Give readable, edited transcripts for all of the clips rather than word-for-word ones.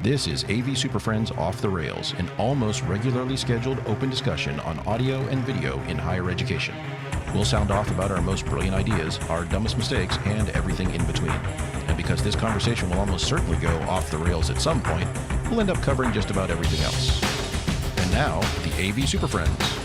This is AV SuperFriends Off the Rails, an almost regularly scheduled open discussion on audio and video in higher education. We'll sound off about our most brilliant ideas, our dumbest mistakes, and everything in between. And because this conversation will almost certainly go off the rails at some point, we'll end up covering just about everything else. And now, the AV SuperFriends.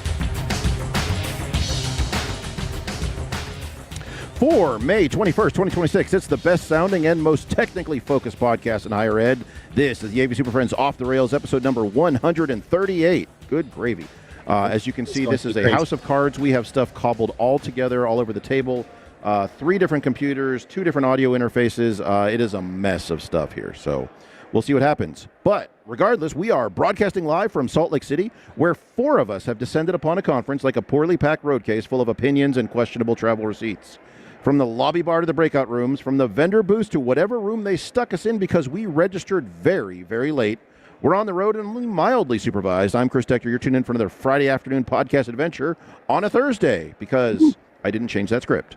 For May 21st, 2026, it's the best sounding and most technically focused podcast in higher ed. This is the AV SuperFriends Off the Rails, episode number 138. Good gravy. As you can see, this is a house of cards. We have stuff cobbled all together, all over the table. 3 different computers, 2 different audio interfaces. It is a mess of stuff here, so we'll see what happens. But regardless, we are broadcasting live from Salt Lake City, where 4 of us have descended upon a conference like a poorly packed road case full of opinions and questionable travel receipts. From the lobby bar to the breakout rooms, from the vendor booths to whatever room they stuck us in because we registered very, very late, we're on the road and only mildly supervised. I'm Chris Dector. You're tuned in for another Friday afternoon podcast adventure on a Thursday because I didn't change that script.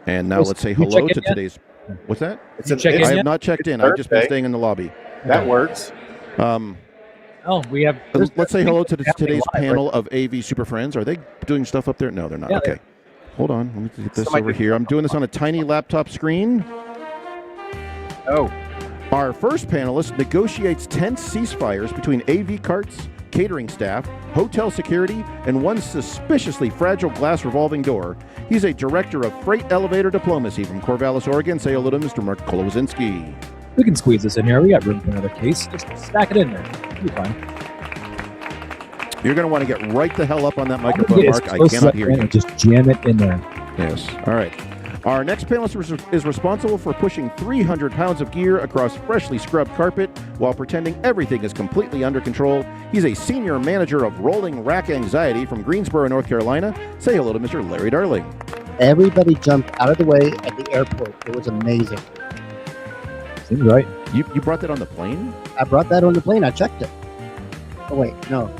And now let's say hello to today's... What's that? I have not checked in. I've just been staying in the lobby. That works. We have... Let's say hello to today's panel of AV SuperFriends. Are they doing stuff up there? No, they're not. Okay. Hold on. Let me get this over here. I'm doing this on a tiny laptop screen. Oh. Our first panelist negotiates tense ceasefires between AV carts, catering staff, hotel security, and one suspiciously fragile glass revolving door. He's a director of freight elevator diplomacy from Corvallis, Oregon. Say hello to Mr. Mark Kolowazinski. We can squeeze this in here. We got room for another case. Just stack it in there. It'll be fine. You're going to want to get right the hell up on that microphone, Mark. I cannot hear you. Just jam it in there. Yes. All right. Our next panelist is responsible for pushing 300 pounds of gear across freshly scrubbed carpet while pretending everything is completely under control. He's a senior manager of rolling rack anxiety from Greensboro, North Carolina. Say hello to Mr. Larry Darling. Everybody jumped out of the way at the airport. It was amazing. Seems right. You brought that on the plane? I brought that on the plane. I checked it. Oh, wait. No.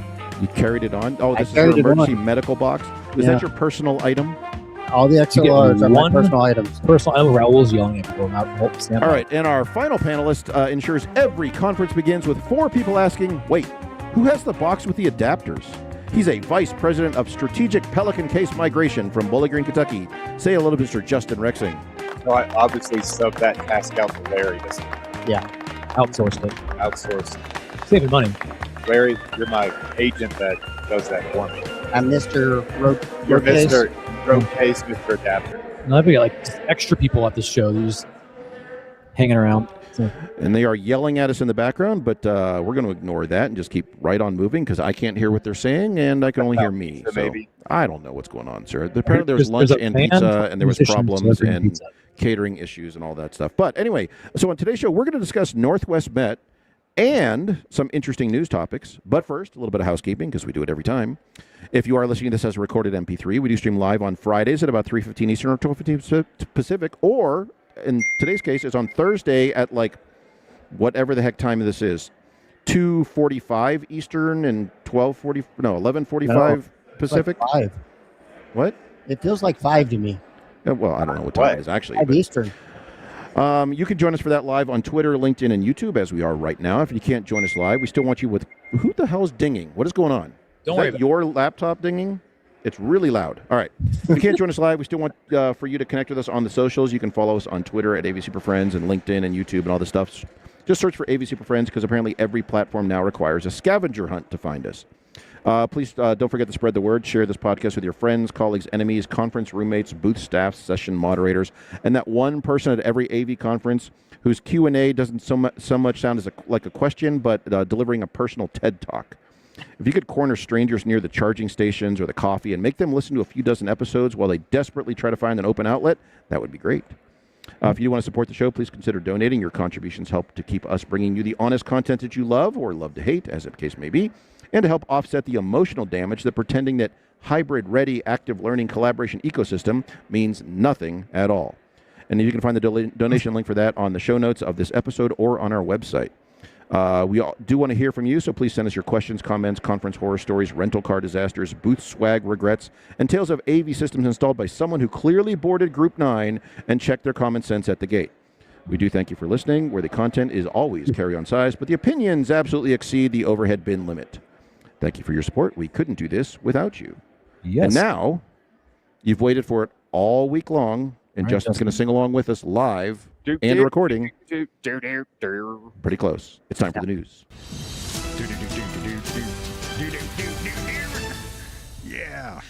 You carried it on? Oh, this is your emergency medical box? Is that your personal item? All the XLRs are my personal items. Personal item. Raul's yelling at people. All right, and our final panelist ensures every conference begins with 4 people asking, wait, who has the box with the adapters? He's a vice president of strategic Pelican case migration from Bowling Green, Kentucky. Say hello to Mr. Justin Rexing. So I obviously subbed that task out to Larry. Yeah. Outsourced it. Outsourced. Saving money. Larry, you're my agent that does that for me. I'm Mr. You're Mr. Road Case, Mr. Adapter. No, I've got like just extra people at this show. They're just hanging around. So. And they are yelling at us in the background, but we're going to ignore that and just keep right on moving because I can't hear what they're saying and I can only hear me. So maybe. I don't know what's going on, sir. Apparently there was lunch and pizza and there was problems and catering issues and all that stuff. But anyway, so on today's show, we're going to discuss NWMET and some interesting news topics. But first, a little bit of housekeeping because we do it every time. If you are listening to this as a recorded MP3, we do stream live on Fridays at about 3:15 Eastern or 12:15 Pacific, or in today's case, it's on Thursday at like whatever the heck time this is, 2:45 Eastern and 11:45 Pacific. Like 5. What? It feels like 5 to me. Well, I don't know what time it is actually. 5 Eastern. You can join us for that live on Twitter, LinkedIn, and YouTube as we are right now. If you can't join us live, we still want you with... Who the hell is dinging? What is going on? Don't worry. Is that your laptop dinging? It's really loud. All right. If you can't join us live, we still want for you to connect with us on the socials. You can follow us on Twitter at AV SuperFriends and LinkedIn and YouTube and all this stuff. Just search for AV SuperFriends because apparently every platform now requires a scavenger hunt to find us. Please don't forget to spread the word. Share this podcast with your friends, colleagues, enemies, conference roommates, booth staff, session moderators, and that one person at every AV conference whose Q&A doesn't so much sound as like a question, but delivering a personal TED Talk. If you could corner strangers near the charging stations or the coffee and make them listen to a few dozen episodes while they desperately try to find an open outlet, that would be great. If you want to support the show, please consider donating. Your contributions help to keep us bringing you the honest content that you love or love to hate, as the case may be, and to help offset the emotional damage that pretending that hybrid-ready active learning collaboration ecosystem means nothing at all. And you can find the donation link for that on the show notes of this episode or on our website. We do want to hear from you, so please send us your questions, comments, conference horror stories, rental car disasters, booth swag regrets, and tales of AV systems installed by someone who clearly boarded Group 9 and checked their common sense at the gate. We do thank you for listening, where the content is always carry-on size, but the opinions absolutely exceed the overhead bin limit. Thank you for your support. We couldn't do this without you. Yes. And now, you've waited for it all week long, and Right, Justin's going to sing along with us live and recording. Pretty close. It's time for the news. Yeah.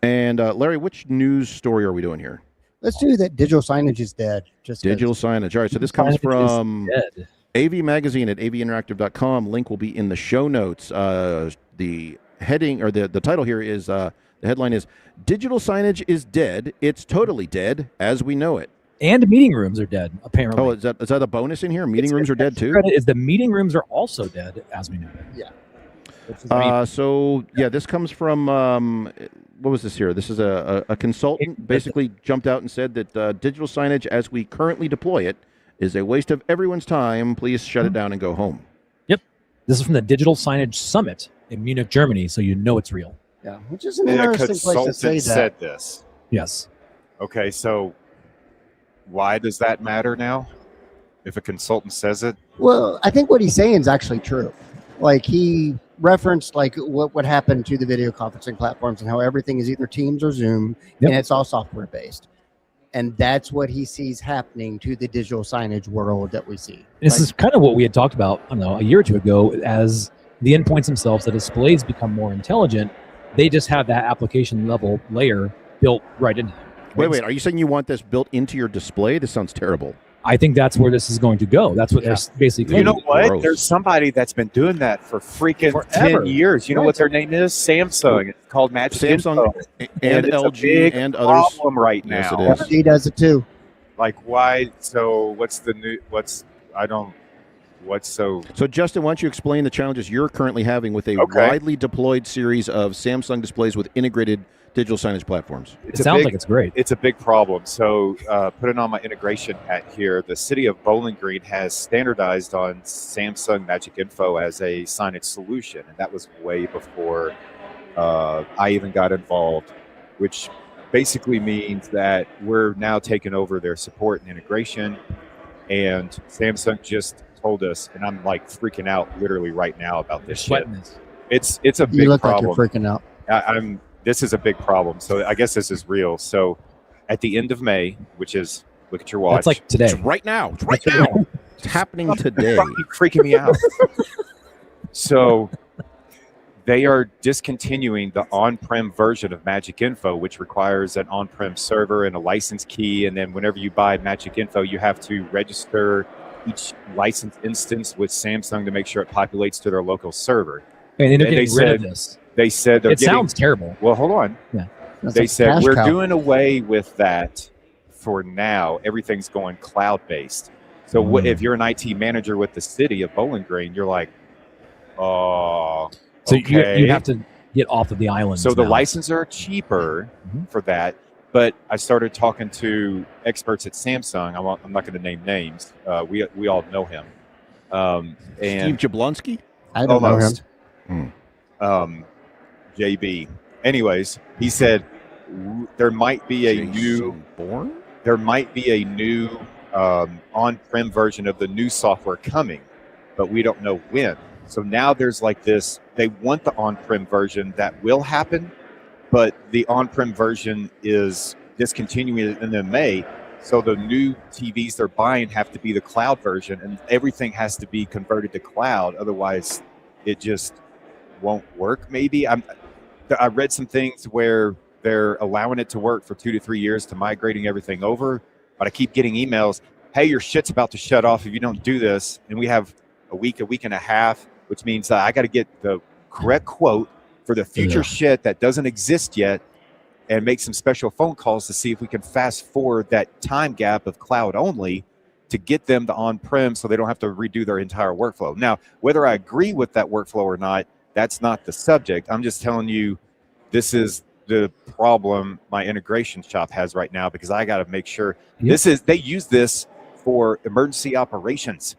And Larry, which news story are we doing here? Let's do that. Digital signage is dead. Just 'cause. Digital signage. All right, so this comes Signage is from dead. AV Magazine at avinteractive.com. Link will be in the show notes. The heading, or the title here is, the headline is, Digital Signage is Dead. It's totally dead as we know it. And meeting rooms are dead, apparently. Oh, is that a bonus in here? Meeting rooms are dead too? Credit is the meeting rooms are also dead, as we know it. Yeah. So, yeah, this comes from, what was this here? This is a consultant basically jumped out and said that digital signage as we currently deploy it is a waste of everyone's time. Please shut it down and go home. Yep. This is from the Digital Signage Summit in Munich, Germany, so you know it's real. Yeah, which is an And a interesting place to say consultant that. said this. Yes. Okay, so why does that matter now? If a consultant says it, Well, I think what he's saying is actually true. Like he referenced like what would happen to the video conferencing platforms and how everything is either Teams or Zoom, Yep. and it's all software based. And that's what he sees happening to the digital signage world that we see. This is kind of what we had talked about, I don't know, a year or two ago. As the endpoints themselves, the displays become more intelligent, they just have that application level layer built right into them. Wait, are you saying you want this built into your display? This sounds terrible. I think that's where this is going to go. That's what they're basically. you know what? Gross. There's somebody that's been doing that for freaking Forever. 10 years. You know Right. what their name is? Samsung. It's called Magic Samsung Info. and it's a LG big and others. problem right Yes, now. it is. He does it too. Like, why? So, what's the new? So, Justin, why don't you explain the challenges you're currently having with a Okay. widely deployed series of Samsung displays with integrated digital signage platforms? It sounds like it's great. It's a big problem. So, putting on my integration hat here, the city of Bowling Green has standardized on Samsung Magic Info as a signage solution, and that was way before I even got involved, which basically means that we're now taking over their support and integration. And Samsung just told us, and I'm like freaking out literally right now about this shit. Sweating this. It's a You big look problem. like you're freaking out. This is a big problem. So I guess this is real. So at the end of May, which is, look at your watch. It's like today. It's right now. It's right now. It's happening today. fucking freaking me out. So they are discontinuing the on-prem version of Magic Info, which requires an on-prem server and a license key. And then whenever you buy Magic Info, you have to register each license instance with Samsung to make sure it populates to their local server. And they're And getting they rid said of this. They said they're It getting. sounds terrible. Well, hold on. That's They a said cash we're cow. doing away with that for now. Everything's going cloud-based. So if you're an IT manager with the city of Bowling Green, you're like, oh, So okay. you have to get off of the island. So the licenses are cheaper Mhm. for that. But I started talking to experts at Samsung. I'm not going to name names. We all know him. And Steve Jablonski? I don't know him. almost. JB. Anyways, he said there might be a new on-prem version of the new software coming, but we don't know when. So now there's like this, they want the on-prem version that will happen, but the on-prem version is discontinuing in May. So the new TVs they're buying have to be the cloud version, and everything has to be converted to cloud. Otherwise, it just won't work. Maybe I read some things where they're allowing it to work for 2 to 3 years to migrating everything over, but I keep getting emails, hey, your shit's about to shut off if you don't do this. And we have a week and a half, which means I got to get the correct quote for the future shit that doesn't exist yet and make some special phone calls to see if we can fast forward that time gap of cloud only to get them to on-prem so they don't have to redo their entire workflow. Now, whether I agree with that workflow or not, that's not the subject. I'm just telling you this is the problem my integration shop has right now, because I got to make sure they use this for emergency operations.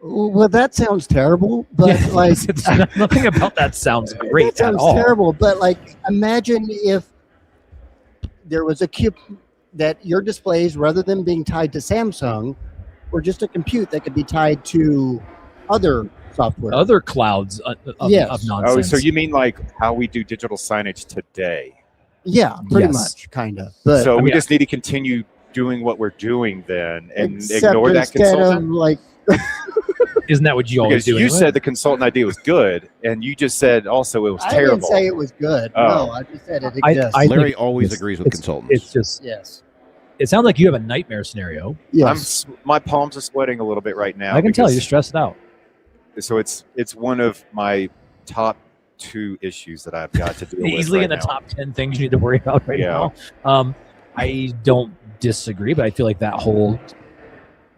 Well, that sounds terrible, but like nothing about that sounds great that sounds at all. terrible. But like, imagine if there was a cube that your displays, rather than being tied to Samsung, or just a compute that could be tied to other software. Other clouds of Yes. nonsense. Oh, so you mean like how we do digital signage today? Yeah, pretty Yes. much, kind of. But So I we mean, just need to continue doing what we're doing then and except ignore that instead consultant? of like, Isn't that what you always Because do? you anyway? said the consultant idea was good, and you just said also it was I terrible. didn't say it was good. Oh. No, I just said it I exists. think Larry always it's- agrees with it's- consultants. It's just, yes. it sounds like you have a nightmare scenario. Yes. My palms are sweating a little bit right now. I can tell because- you're stressed out. So it's one of my top 2 issues that I've got to deal with. Easily right in the now. top 10 things you need to worry about right Yeah. now. I don't disagree, but I feel like that whole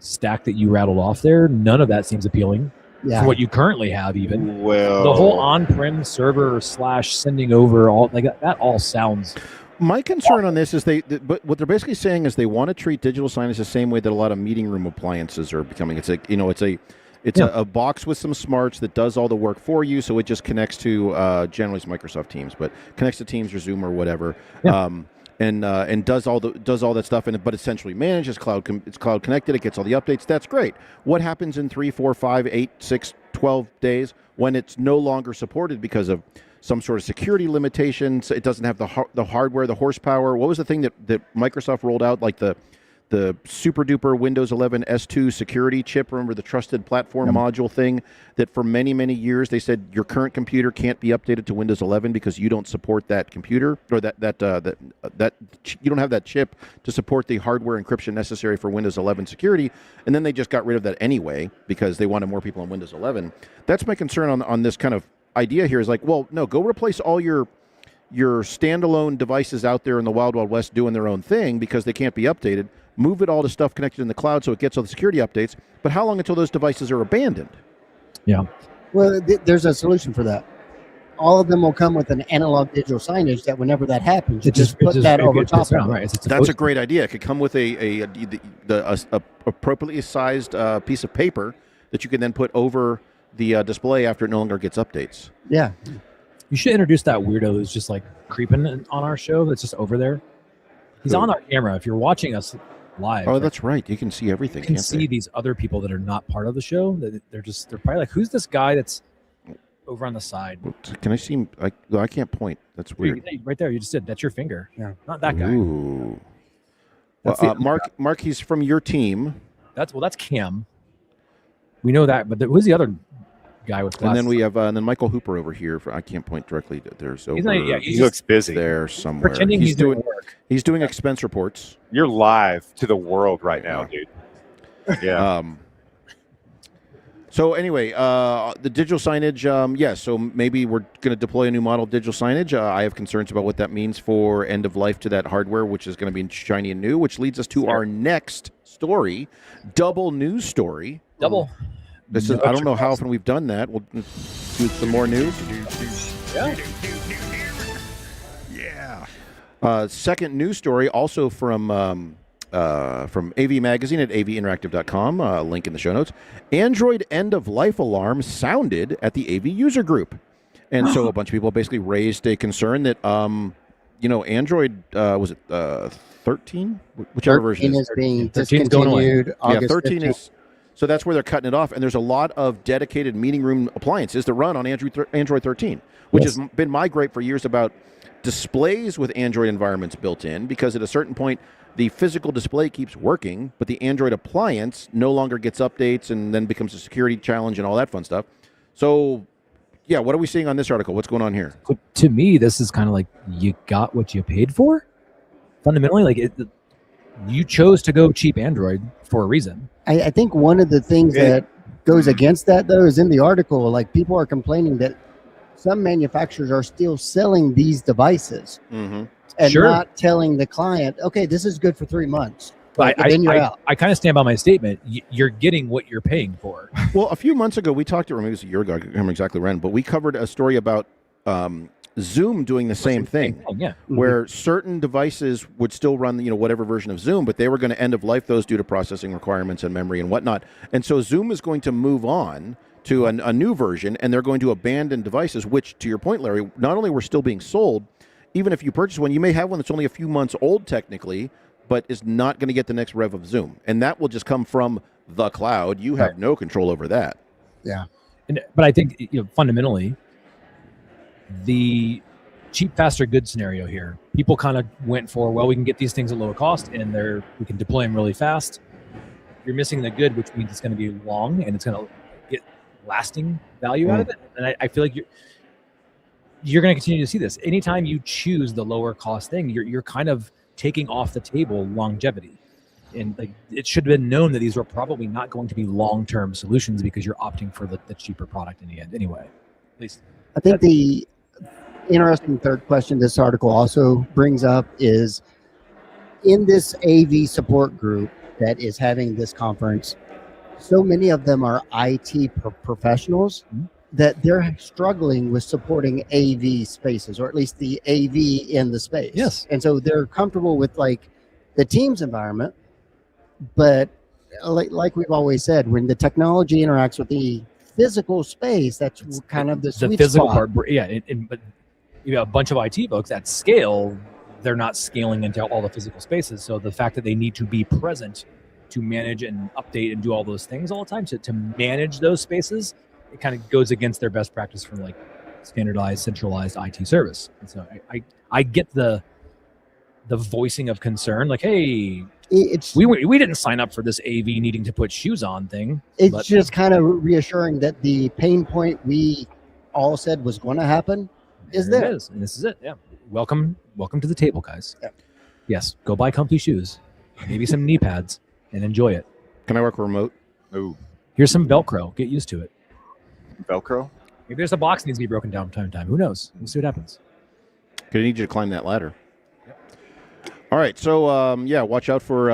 stack that you rattled off there, none of that seems appealing Yeah. for what you currently have. Even Well, the whole on-prem server / sending over all like that all sounds. My concern on this is but what they're basically saying is they want to treat digital signage the same way that a lot of meeting room appliances are becoming. It's a box with some smarts that does all the work for you. So it just connects to generally it's Microsoft Teams, but connects to Teams or Zoom or whatever, and does all that stuff. But it's centrally managed. It's cloud connected. It gets all the updates. That's great. What happens in 3, 4, 5, 8, 6, 12 days when it's no longer supported because of some sort of security limitations? It doesn't have the hardware, the horsepower. What was the thing that Microsoft rolled out, like the super duper Windows 11 S2 security chip? Remember the trusted platform module thing that for many, many years they said your current computer can't be updated to Windows 11 because you don't support that computer, or that you don't have that chip to support the hardware encryption necessary for Windows 11 security. And then they just got rid of that anyway because they wanted more people on Windows 11. That's my concern on this kind of idea here, is like, well, no, go replace all your standalone devices out there in the Wild Wild West doing their own thing because they can't be updated. Move it all to stuff connected in the cloud so it gets all the security updates. But how long until those devices are abandoned? Yeah. Well, there's a solution for that. All of them will come with an analog digital signage that whenever that happens, you just put that over top of it. Right. That's a great idea. It could come with a appropriately sized piece of paper that you can then put over the display after it no longer gets updates. Yeah. You should introduce that weirdo who's just like creeping on our show. That's just over there. He's Who? on our camera. If you're watching us live, Oh, that's right. You can see everything. you can Can't see they? these other people that are not part of the show. That they're probably like, who's this guy that's over on the side? Can I see? I can't point. That's weird. Right there, you just did. That's your finger. Yeah. Not that guy. Ooh. That's Well, the- Mark, he's from your team, That's Cam. We know that, but who's the other guy with and glasses? then we have and then Michael Hooper over here. I can't point directly. There's over He's not- yeah, he he's looks busy. there somewhere. pretending he's doing work. He's doing expense reports. You're live to the world right now, dude. Yeah. So anyway, the digital signage, so maybe we're going to deploy a new model of digital signage. I have concerns about what that means for end of life to that hardware, which is going to be shiny and new, which leads us to our next story, double news story. Double. This is, I don't know how often we've done that. We'll do some more news. Second news story, also from AV Magazine at avinteractive.com, link in the show notes. Android end-of-life alarm sounded at the AV user group. And so a bunch of people basically raised a concern that, Android, was it 13? Whichever version 13 is. is being 13's going away. discontinued. August 13 15th. is... So that's where they're cutting it off. And there's a lot of dedicated meeting room appliances that run on Android 13, which has been my gripe for years about displays with Android environments built in, because at a certain point, the physical display keeps working, but the Android appliance no longer gets updates and then becomes a security challenge and all that fun stuff. So, yeah, what are we seeing on this article? What's going on here? So to me, this is kind of like you got what you paid for. Fundamentally, like you chose to go cheap Android for a reason. I think one of the things that goes against that, though, is in the article, like people are complaining that some manufacturers are still selling these devices and not telling the client, okay, this is good for 3 months. But then you're out. I kind of stand by my statement. You're getting what you're paying for. Well, a few months ago, we talked to, or maybe it was a year ago, I can't remember exactly when, but we covered a story about Zoom doing the same thing. Yeah. Where certain devices would still run, whatever version of Zoom, but they were going to end of life those due to processing requirements and memory and whatnot. And so Zoom is going to move on to a new version, and they're going to abandon devices, which, to your point, Larry, not only were still being sold, even if you purchase one, you may have one that's only a few months old technically, but is not going to get the next rev of Zoom. And that will just come from the cloud. You have no control over that. Yeah. But I think fundamentally, the cheap, faster, good scenario here, people kind of went for, well, we can get these things at lower cost and we can deploy them really fast. You're missing the good, which means it's going to be long and it's going to get lasting value out of it. And I feel like you're going to continue to see this. Anytime you choose the lower cost thing, you're kind of taking off the table longevity. And like, it should have been known that these were probably not going to be long-term solutions because you're opting for the cheaper product in the end anyway. At least I think the interesting third question this article also brings up is, in this AV support group that is having this conference, so many of them are IT professionals that they're struggling with supporting AV spaces, or at least the AV in the space. Yes. And so they're comfortable with like the Teams environment, but like we've always said, when the technology interacts with the physical space, that's kind of the sweet physical spot. part. Yeah, but you have a bunch of IT folks at scale. They're not scaling into all the physical spaces. So the fact that they need to be present to manage and update and do all those things all the time to manage those spaces, it kind of goes against their best practice for like standardized, centralized IT service. And so I get the voicing of concern, like, hey, we didn't sign up for this AV needing to put shoes on thing. It's just kind of reassuring that the pain point we all said was going to happen is there. It is, and this is it. Yeah. Welcome to the table, guys. Yeah. Yes. Go buy comfy shoes, maybe some knee pads, and enjoy it. Can I work remote? Ooh, Here's some Velcro. Get used to it. Velcro. Maybe there's a box that needs to be broken down from time to time. Who knows? We'll see what happens. Because I need you to climb that ladder. All right, so watch out for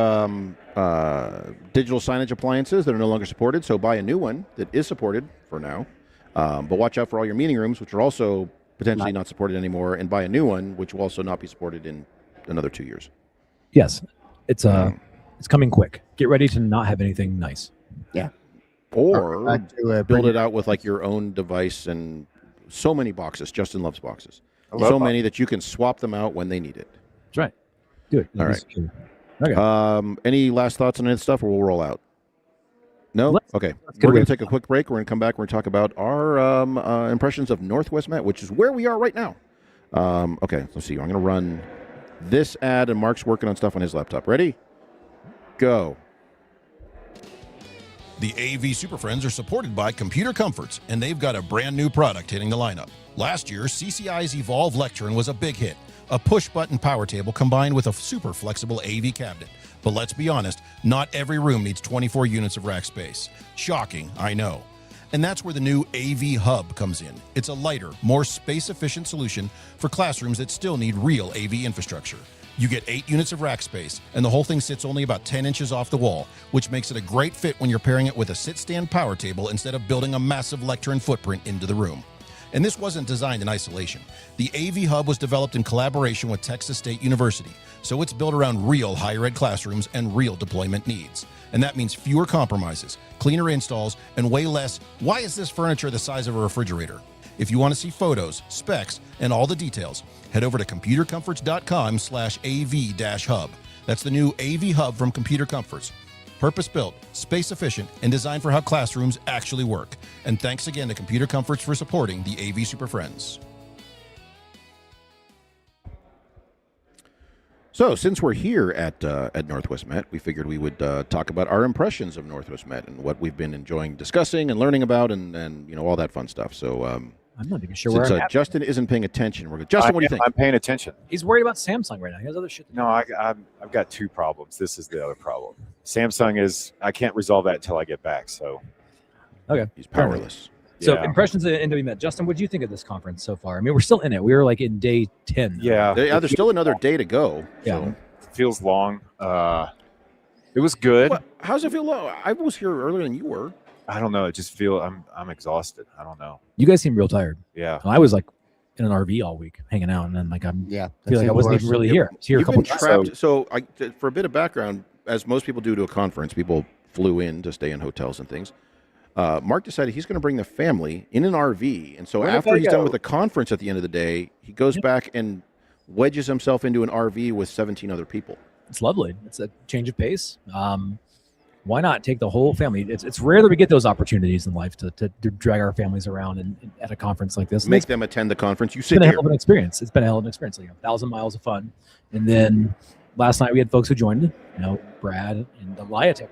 digital signage appliances that are no longer supported. So buy a new one that is supported for now. But watch out for all your meeting rooms, which are also potentially not supported anymore, and buy a new one, which will also not be supported in another 2 years. Yes, it's coming quick. Get ready to not have anything nice. Yeah. Or build it out with like your own device, and so many boxes. Justin loves boxes. So many that you can swap them out when they need it. That's right. Do it. All right. Okay. Any last thoughts on this stuff, or we'll roll out? No? Okay. let's get We're going away to take a quick break. We're going to come back. We're going to talk about our impressions of Northwest Met, which is where we are right now. Okay, let's see. I'm going to run this ad, and Mark's working on stuff on his laptop. Ready? Go. The AV SuperFriends are supported by Computer Comforts, and they've got a brand new product hitting the lineup. Last year, CCI's Evolve Lectern was a big hit. A push-button power table combined with a super flexible AV cabinet. But let's be honest, not every room needs 24 units of rack space. Shocking, I know. And that's where the new AV Hub comes in. It's a lighter, more space-efficient solution for classrooms that still need real AV infrastructure. You get 8 units of rack space, and the whole thing sits only about 10 inches off the wall, which makes it a great fit when you're pairing it with a sit-stand power table instead of building a massive lectern footprint into the room. And this wasn't designed in isolation. The AV Hub was developed in collaboration with Texas State University, so it's built around real higher ed classrooms and real deployment needs. And that means fewer compromises, cleaner installs, and way less, why is this furniture the size of a refrigerator? If you want to see photos, specs, and all the details, head over to computercomforts.com/AV-hub. That's the new AV Hub from Computer Comforts. Purpose-built, space-efficient, and designed for how classrooms actually work. And thanks again to Computer Comforts for supporting the AV SuperFriends. So, since we're here at Northwest Met, we figured we would talk about our impressions of Northwest Met and what we've been enjoying discussing and learning about, and you know, all that fun stuff. So, I'm not even sure since where I'm at. Justin isn't paying attention, Justin, what do you think? I'm paying attention. He's worried about Samsung right now. He has other shit. No, I've got 2 problems. This is the other problem. Samsung is, I can't resolve that until I get back. So, Okay. He's powerless. So, yeah. impressions of NWMET. Justin, what do you think of this conference so far? I mean, we're still in it. We were like in day 10. Yeah, There's still another day to go. Yeah. So. it feels long. It was good. How does it feel? I was here earlier than you were. I don't know. It just feel I'm exhausted. I don't know. You guys seem real tired. Yeah. I was like in an RV all week hanging out, and then like I feel like I wasn't even really here. I was here a You've couple been times. trapped. So, for a bit of background, as most people do to a conference, people flew in to stay in hotels and things. Mark decided he's going to bring the family in an RV, and so Where did after they he's go? done with the conference at the end of the day, he goes back and wedges himself into an RV with 17 other people. It's lovely. It's a change of pace. why not take the whole family? It's rare that we get those opportunities in life to drag our families around and at a conference like this. Make them attend the conference. You It's been sit a here. hell of an experience. It's been a hell of an experience. Like 1,000 miles of fun. And then last night we had folks who joined. Brad and the Liatech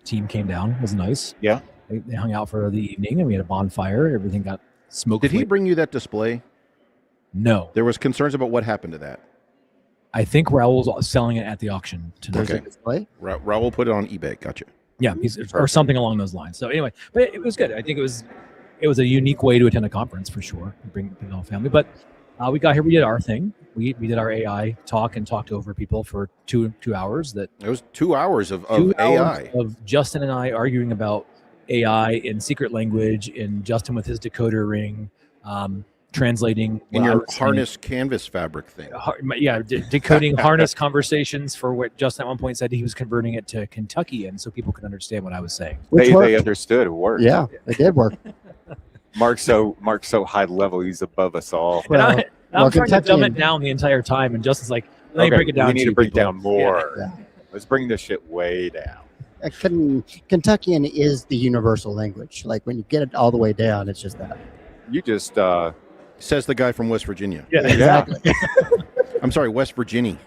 team came down. It was nice. Yeah. They hung out for the evening, and we had a bonfire. Everything got smoked. Did he bring you that display? No. There was concerns about what happened to that. I think Raul was selling it at the auction tonight. There's a display. Raul put it on eBay. Gotcha. Yeah, or something along those lines. So anyway, but it was good. I think it was a unique way to attend a conference for sure. Bring the whole family. But we got here. We did our thing. We did our AI talk and talked over people for two hours. It was 2 hours of 2 AI hours of Justin and I arguing about AI in secret language, and Justin with his decoder ring, translating in your harness canvas fabric thing. Decoding harness conversations for what Justin at one point said he was converting it to Kentuckian so people could understand what I was saying. They understood it worked. Yeah, it did work. Mark's so high level, he's above us all. Well, I'm trying to dumb it down the entire time, and Justin's like, let me break it down. We need to break down more. Yeah. Let's bring this shit way down. Kentuckian is the universal language. Like when you get it all the way down, it's just that. You just says the guy from West Virginia. Yeah, exactly. I'm sorry, West Virginia.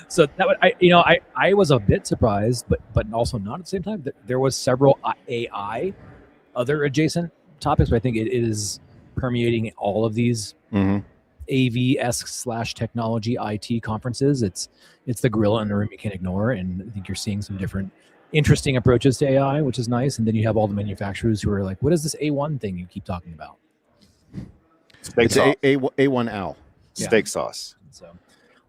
So that I was a bit surprised, but also not at the same time. That there was several AI, other adjacent topics, but I think it is permeating all of these AV-esque / technology IT conferences. It's the gorilla in the room you can't ignore, and I think you're seeing some different interesting approaches to AI, which is nice. And then you have all the manufacturers who are like, what is this A1 thing you keep talking about? Steak sauce. A1 Al. Steak sauce. So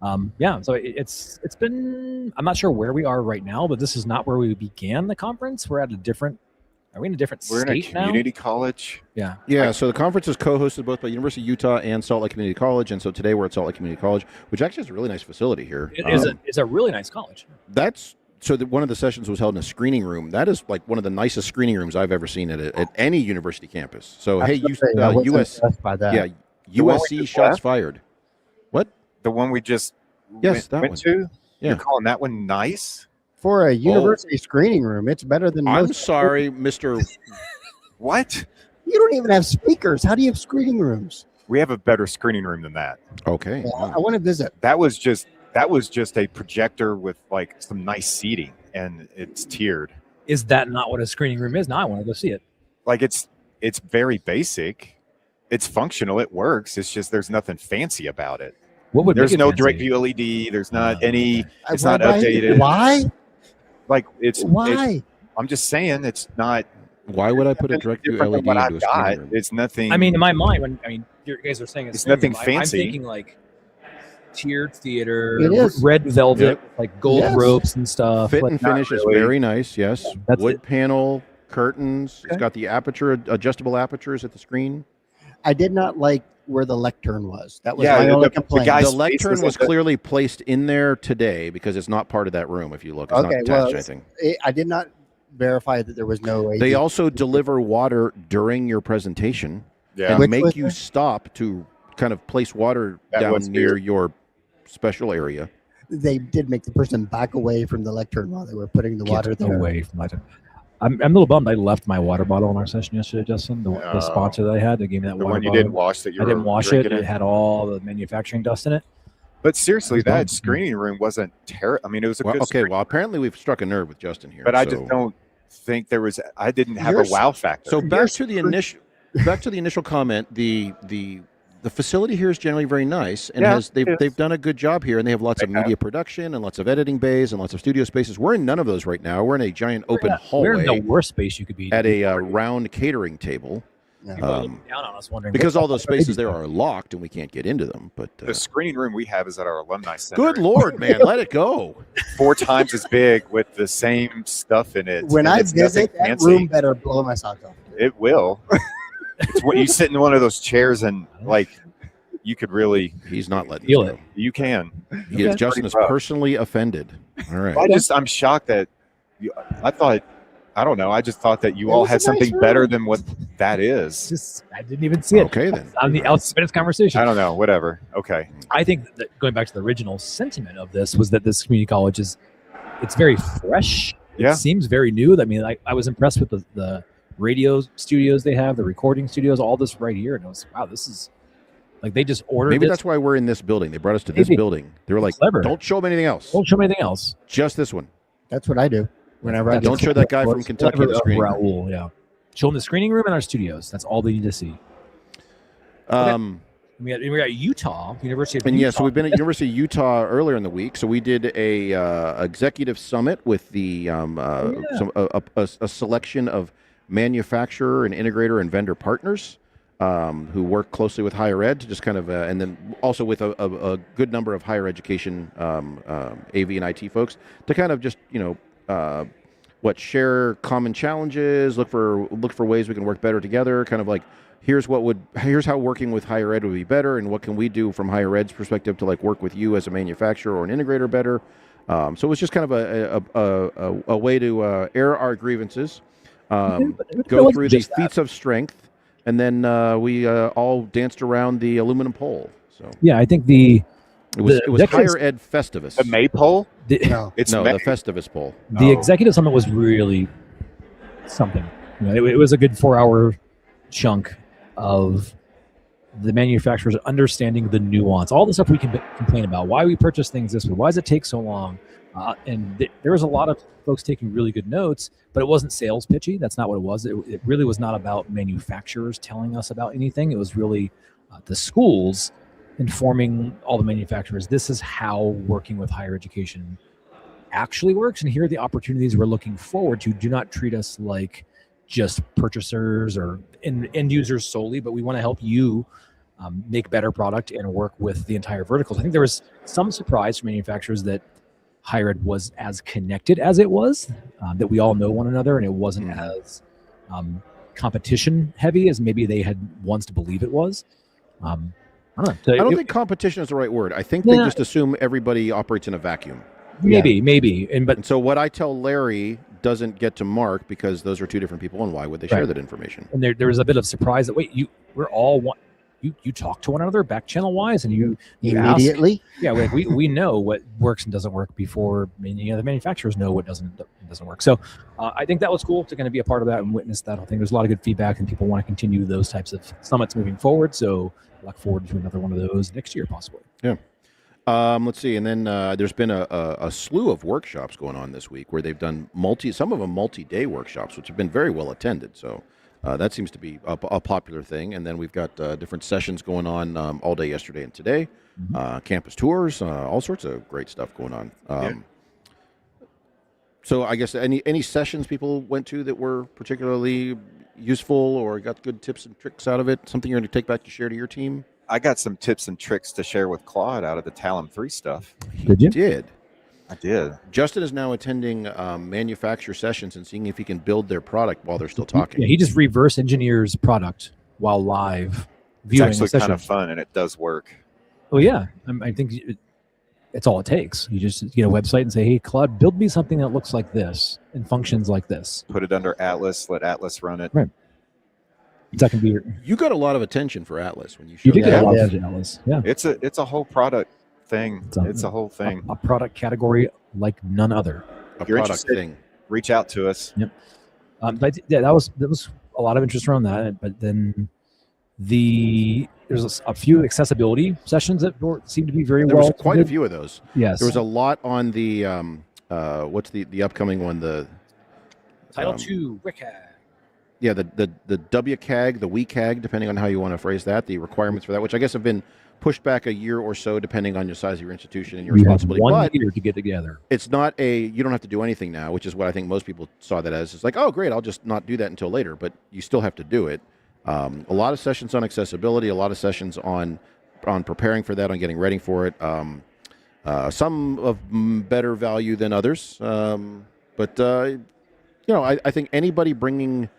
so it's been, I'm not sure where we are right now, but this is not where we began the conference. We're in a different We're in a state now? community college. Yeah, so the conference is co-hosted both by University of Utah and Salt Lake Community College, and so today we're at Salt Lake Community College, which actually is a really nice facility here. It's a really nice college. One of the sessions was held in a screening room. That is like one of the nicest screening rooms I've ever seen at any university campus. So USC shots fired. What? The one we just went to? Yeah. You're calling that one nice? For a university screening room, it's better than most. I'm sorry, Mr. What? You don't even have speakers. How do you have screening rooms? We have a better screening room than that. Okay. Yeah, I want to visit. That was just a projector with like some nice seating, and it's tiered. Is that not what a screening room is? Now I want to go see it. Like it's very basic. It's functional. It works. It's just there's nothing fancy about it. There's no direct view LED. There's not any. It's not updated. Why? Like it's why? I'm just saying it's not. Why would I put a direct view LED into a screening room? It's nothing. I mean, in my mind, you guys are saying it's nothing fancy. I'm thinking like tiered theater, it is. red velvet, like gold ropes and stuff. Fit and finish is very nice. Yes, wood panel curtains. Okay. It's got the adjustable apertures at the screen. I did not like where the lectern was. That was my only complaint. The lectern was clearly placed in there today because it's not part of that room. If you look, it's not attached. I think I did not verify that there was no. They also deliver water during your presentation and make you stop to kind of place water down near your special area. They did make the person back away from the lectern while they were putting the water there. Away from my. I'm a little bummed. I left my water bottle in our session yesterday, Justin. The sponsor that I had, they gave me that water bottle. You didn't wash that. I didn't wash it. It had all the manufacturing dust in it. But seriously, that screening room wasn't terrible. I mean, it was a good. Okay, well, apparently we've struck a nerve with Justin here. But I just don't think there was. I didn't have a wow factor. So back to the initial comment. The facility here is generally very nice, and they've done a good job here, and they have lots of media production and lots of editing bays and lots of studio spaces. We're in none of those right now. We're in a giant open hallway. We're in the worst space you could be at a round catering table. People are looking down on us, wondering because all those spaces there are locked and we can't get into them. But the screening room we have is at our alumni center. Good Lord, man, let it go. 4 times as big with the same stuff in it. When I visit, that room better blow my socks off. It will. It's when you sit in one of those chairs and like. You could really. He's not letting feel it. You can. Justin is personally offended. All right. I'm shocked that. I don't know. I just thought that you all had something better than what that is. I didn't even see it. Okay, then. On the outside of this conversation. I don't know. Whatever. Okay. I think that going back to the original sentiment of this was that this community college it's very fresh. it seems very new. I mean, I was impressed with the radio studios they have, the recording studios, all this right here, and I was wow, this is like they just ordered. Maybe this. that's why we're in this building. They brought us to this building. They were like, clever. Don't show them anything else. Don't show me anything else. Just this one. That's what I do whenever I Don't show that guy from Kentucky the screening room. Raul, yeah. Show them the screening room and our studios. That's all they need to see. We got Utah, University of Utah. And yeah, so we've been at University of Utah earlier in the week. So we did a executive summit with the a selection of manufacturer and integrator and vendor partners who work closely with higher ed to just kind of, and then also with a good number of higher education AV and IT folks to kind of just, share common challenges, look for ways we can work better together, kind of like, here's how working with higher ed would be better, and what can we do from higher ed's perspective to like work with you as a manufacturer or an integrator better. So it was just kind of a way to air our grievances, go through the feats of strength, and then we all danced around the aluminum pole. So yeah, I think it was higher ed Festivus. The maypole? The Festivus pole. The executive summit was really something. It was a good 4-hour chunk of the manufacturers understanding the nuance, all the stuff we can complain about, why we purchase things this way, why does it take so long, and there was a lot of folks taking really good notes, but it wasn't sales pitchy. That's not what it was. It really was not about manufacturers telling us about anything. It was really the schools informing all the manufacturers, this is how working with higher education actually works, and here are the opportunities we're looking forward to. Do not treat us like just purchasers or end users solely, but we want to help you make better product and work with the entire verticals. I think there was some surprise from manufacturers that higher ed was as connected as it was, that we all know one another, and it wasn't as competition heavy as maybe they had wants to believe it was. I don't know. So I don't think competition is the right word. I think they just assume everybody operates in a vacuum. Maybe. And so what I tell Larry doesn't get to Mark because those are two different people, and why would they share that information? And there was a bit of surprise that we're all one. You talk to one another back channel wise, and you immediately ask, we know what works and doesn't work before the manufacturers know what doesn't work. So I think that was cool to kind of be a part of that and witness that whole thing. There's a lot of good feedback, and people want to continue those types of summits moving forward. So I look forward to another one of those next year, possibly. Yeah. Let's see, and then there's been a slew of workshops going on this week where they've done some of them multi-day workshops, which have been very well attended. So that seems to and then we've got different sessions going on all day yesterday and today, campus tours, all sorts of great stuff going on. So I guess any sessions people went to that were particularly useful or got good tips and tricks out of it, something you're going to take back to share to your team? I got some tips and tricks to share with Claude out of the Talem 3 stuff. Did you? I did. Justin is now attending manufacturer sessions and seeing if he can build their product while they're still talking. Yeah, he just reverse engineers product while live viewing. It's actually kind of fun, and it does work. Oh yeah, I think it's all it takes. You just get a website and say, "Hey, Claude, build me something that looks like this and functions like this." Put it under Atlas. Let Atlas run it. Right. That can be. You got a lot of attention for Atlas when you showed up. You did get a lot of Atlas. Yeah. It's a whole product thing. It's a whole thing. A product category like none other. If you're interested, reach out to us. Yep. But yeah, that was a lot of interest around that. But then there's a few accessibility sessions that seem to be very well. There was quite a few of those. Yes. There was a lot on the what's the upcoming one, the Title II WCAG. Yeah, the WCAG, the WCAG, depending on how you want to phrase that, the requirements for that, which I guess have been pushed back a year or so, depending on your size of your institution and your responsibility. One year to get together. It's not you don't have to do anything now, which is what I think most people saw that as. It's like, oh, great, I'll just not do that until later, but you still have to do it. A lot of sessions on accessibility, a lot of sessions on preparing for that, on getting ready for it. Some of better value than others, but I think anybody bringing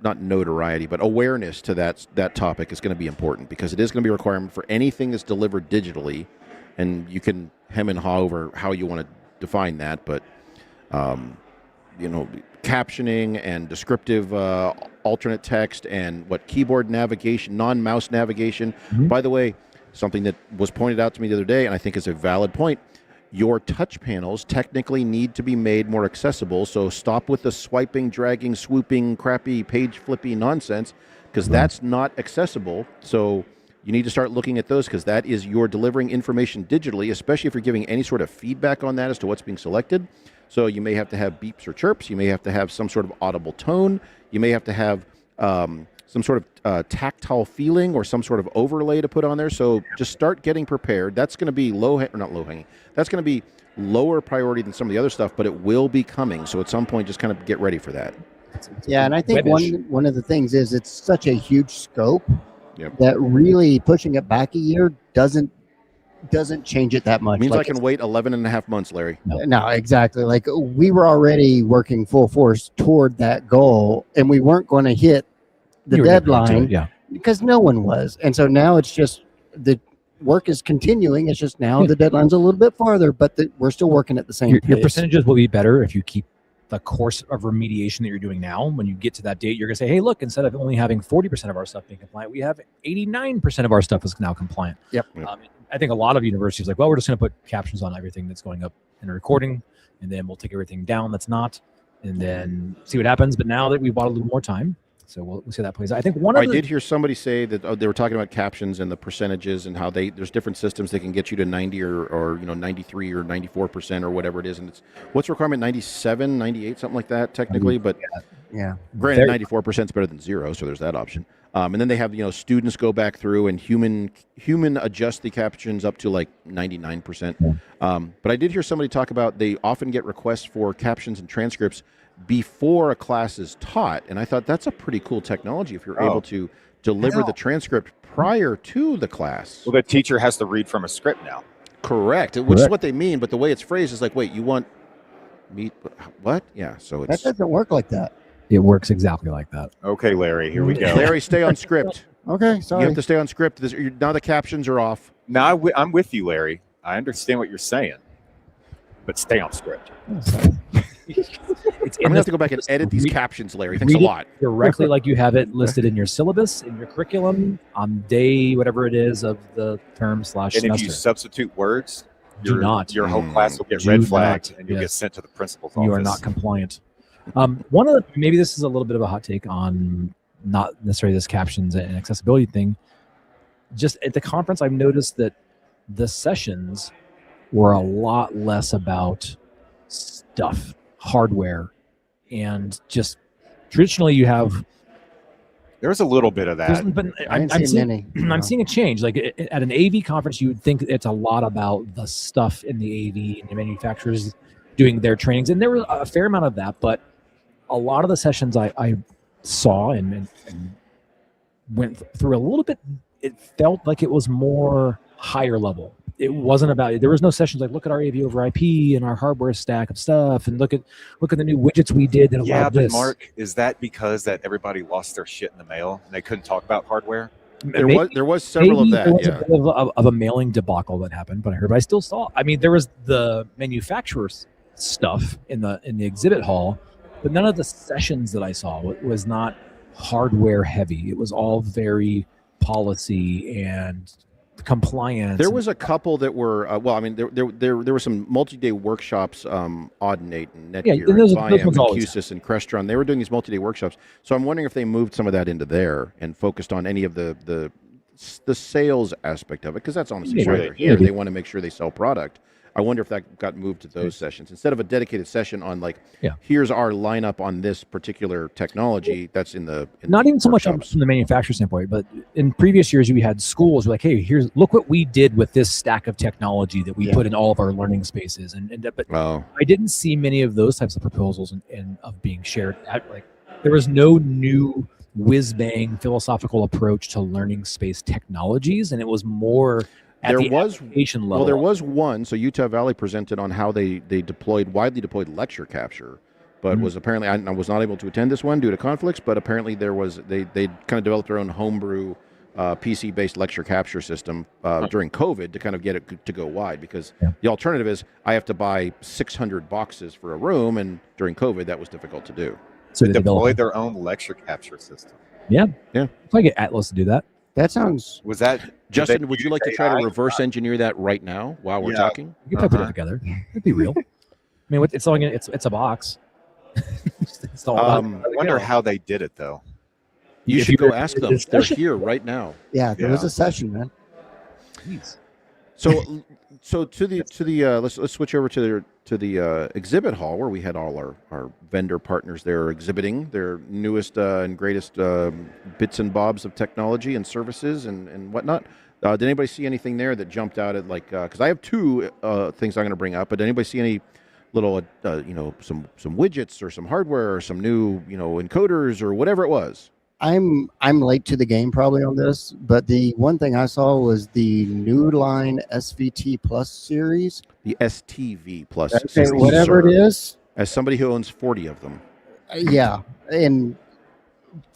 not notoriety, but awareness to that topic is going to be important, because it is going to be a requirement for anything that's delivered digitally, and you can hem and haw over how you want to define that, but captioning and descriptive alternate text and keyboard navigation, non-mouse navigation. By the way, something that was pointed out to me the other day, and I think is a valid point, your touch panels technically need to be made more accessible. So stop with the swiping, dragging, swooping, crappy page flippy nonsense, because that's not accessible. So you need to start looking at those, because that is you're delivering information digitally, especially if you're giving any sort of feedback on that as to what's being selected. So you may have to have beeps or chirps. You may have to have some sort of audible tone. You may have to have some sort of tactile feeling or some sort of overlay to put on there. So just start getting prepared. That's going to be not low hanging. That's going to be lower priority than some of the other stuff, but it will be coming. So at some point, just kind of get ready for that. Yeah, and I think one of the things is it's such a huge scope Yep. that really pushing it back a year doesn't change it that much. It means like I can wait 11 and a half months, Larry. No, exactly. Like we were already working full force toward that goal, and we weren't going to hit the deadline because no one was. And so now it's just the work is continuing. It's just now the deadline's a little bit farther, but we're still working at the same pace. Your percentages will be better if you keep the course of remediation that you're doing now. When you get to that date, you're going to say, hey, look, instead of only having 40% of our stuff being compliant, we have 89% of our stuff is now compliant. Yep. I think a lot of universities are like, well, we're just going to put captions on everything that's going up in a recording, and then we'll take everything down that's not, and then see what happens. But now that we've bought a little more time, so we'll see how that plays out. I think I did hear somebody say that they were talking about captions and the percentages and how there's different systems that can get you to 90 or 93 or 94% or whatever it is. And it's what's the requirement, 97, 98, something like that technically. But yeah, granted, 94% is better than zero, so there's that option. And then they have students go back through and human adjust the captions up to like 99%. But I did hear somebody talk about they often get requests for captions and transcripts before a class is taught, and I thought that's a pretty cool technology if you're able to deliver the transcript prior to the class. Well, the teacher has to read from a script now. Correct, which is what they mean, but the way it's phrased is like, wait, you want me, what? Yeah, so that doesn't work like that. It works exactly like that. Okay, Larry, here we go. Larry, stay on script. Okay, sorry. You have to stay on script. Now the captions are off. Now I'm with you, Larry. I understand what you're saying, but stay on script. I'm going to have to go back and edit these captions, Larry. Thanks a lot. Directly like you have it listed in your syllabus, in your curriculum, on day, whatever it is of the term / semester. And if you substitute words, your whole class will get Do red flagged not. and you'll get sent to the principal's office. You are not compliant. Maybe this is a little bit of a hot take on not necessarily this captions and accessibility thing. Just at the conference, I've noticed that the sessions were a lot less about stuff, hardware, and just traditionally you have. There's a little bit of that. But I'm seeing a change. Like at an AV conference, you would think it's a lot about the stuff in the AV and the manufacturers doing their trainings, and there was a fair amount of that. But a lot of the sessions I saw and went through a little bit, it felt like it was more higher level. It wasn't about. There was no sessions like look at our AV over IP and our hardware stack of stuff, and look at the new widgets we did. That yeah, but this. Mark, is that because that everybody lost their shit in the mail and they couldn't talk about hardware? There was several of that. There was a bit of a mailing debacle that happened, but I still saw. I mean, there was the manufacturer's stuff in the exhibit hall, but none of the sessions that I saw was not hardware heavy. It was all very policy and compliance. There was a couple that were there were some multi-day workshops. Audinate and Netgear and Viam and Q-Sys and Crestron. They were doing these multi-day workshops. So I'm wondering if they moved some of that into there and focused on any of the sales aspect of it, because that's honestly why they're here. They want to make sure they sell product. I wonder if that got moved to those sessions instead of a dedicated session on here's our lineup on this particular technology. That's not even so much from the manufacturer standpoint, but in previous years you had schools like, hey, look what we did with this stack of technology that we put in all of our learning spaces, but I didn't see many of those types of proposals and of being shared. There was no new whiz bang philosophical approach to learning space technologies, and it was more. There was one. So Utah Valley presented on how they widely deployed lecture capture, but was apparently I was not able to attend this one due to conflicts. But apparently they kind of developed their own homebrew PC based lecture capture system during COVID to kind of get it to go wide, because the alternative is I have to buy 600 boxes for a room, and during COVID that was difficult to do. So they deployed their own lecture capture system. Yeah. If I get Atlas to do that. That sounds. Was that Justin, did would they you like to use try to AI? reverse engineer that right now while we're Yeah. talking? You can probably put it Uh-huh. together. It'd be real. I mean, it's all it's a box. It's all I Um, wonder how they did it though. You If should you go were ask in them. this They're session- here right now. Yeah, there was Yeah. a session, man. Jeez. So to the let's switch over to the exhibit hall where we had all our vendor partners there exhibiting their newest and greatest bits and bobs of technology and services and whatnot. Did anybody see anything there that jumped out at because I have two things I'm going to bring up, but did anybody see any little some widgets or some hardware or some new encoders or whatever it was? I'm late to the game probably on this, but the one thing I saw was the New Line SVT Plus series. The STV Plus Okay, series, whatever sir. it is. As somebody who owns 40 of them. Yeah, and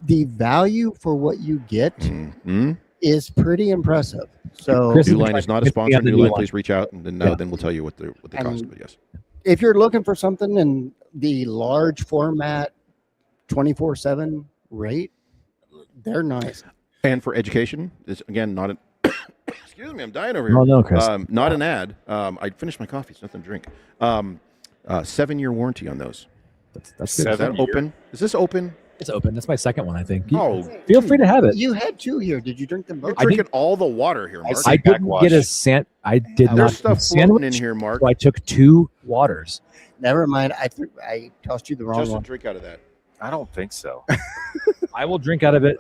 the value for what you get Mm-hmm. is pretty impressive. So Chris- New Line is not a It's sponsor. beyond the New New Line, Line. please reach out, and then then we'll tell you what they cost. And- But yes, if you're looking for something in the large format 24/7 rate, they're nice. and for education, it's again not an. Excuse me, I'm dying over here. Oh no, Chris. Not an ad. I finished my coffee. It's nothing to drink. 7-year warranty on those. That's good. Is that 7 year? open? Is this open? It's open. That's my second one, I think. Oh, Feel free to have it. You had two here. Did you drink them both? you're drinking all the water here, Mark. I Backwash. didn't get a I did not There's get stuff a floating in sandwich, here, Mark. so I took 2 waters. Never mind. I tossed you the wrong Justin, one. drink out of that. I don't think so. I will drink out of it.